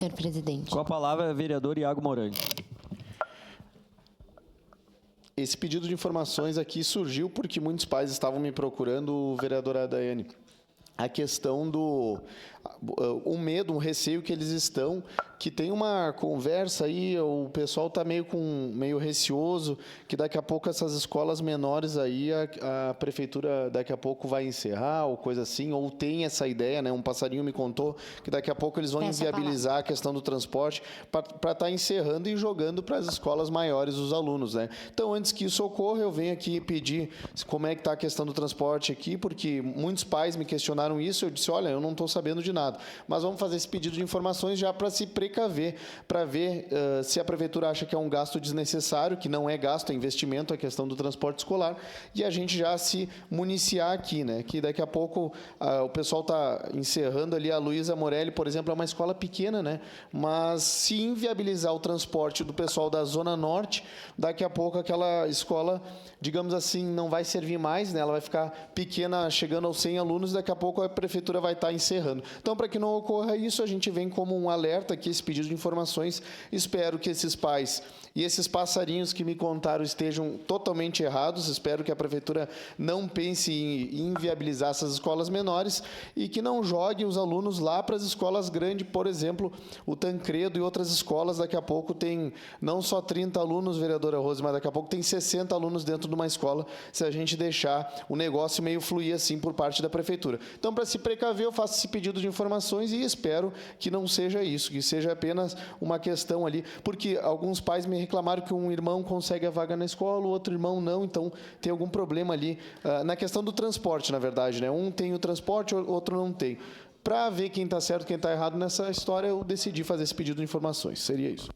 Senhor presidente. Com a palavra, vereador Iago Morandi. Esse pedido de informações aqui surgiu porque muitos pais estavam me procurando, vereadora Daiane. A questão do um medo, um receio que eles estão, que tem uma conversa aí, o pessoal está meio receoso, que daqui a pouco essas escolas menores aí, a prefeitura daqui a pouco vai encerrar, ou coisa assim, ou tem essa ideia, né? Um passarinho me contou que daqui a pouco eles vão inviabilizar a questão do transporte para estar encerrando e jogando para as escolas maiores os alunos, né? Então, antes que isso ocorra, eu venho aqui pedir como é que está a questão do transporte aqui, porque muitos pais me questionaram isso, eu disse, olha, eu não estou sabendo de nada, mas vamos fazer esse pedido de informações já para se precaver, para ver se a prefeitura acha que é um gasto desnecessário, que não é gasto, é investimento, a questão do transporte escolar, e a gente já se municiar aqui, né? Que daqui a pouco o pessoal está encerrando ali, a Luísa Morelli, por exemplo, é uma escola pequena, né? Mas se inviabilizar o transporte do pessoal da Zona Norte, daqui a pouco aquela escola, digamos assim, não vai servir mais, né? Ela vai ficar pequena, chegando aos 100 alunos, daqui a pouco a prefeitura vai estar encerrando. Então, para que não ocorra isso, a gente vem como um alerta aqui, esse pedido de informações. Espero que esses pais e esses passarinhos que me contaram estejam totalmente errados. Espero que a prefeitura não pense em inviabilizar essas escolas menores e que não jogue os alunos lá para as escolas grandes, por exemplo, o Tancredo e outras escolas. Daqui a pouco tem não só 30 alunos, vereadora Rose, mas daqui a pouco tem 60 alunos dentro de uma escola, se a gente deixar o negócio meio fluir assim por parte da prefeitura. Então, para se precaver, eu faço esse pedido de informações e espero que não seja isso, que seja apenas uma questão ali, porque alguns pais me reclamaram que um irmão consegue a vaga na escola, o outro irmão não, então tem algum problema ali na questão do transporte, na verdade, né? Um tem o transporte, o outro não tem. Para ver quem está certo, quem está errado nessa história, eu decidi fazer esse pedido de informações. Seria isso.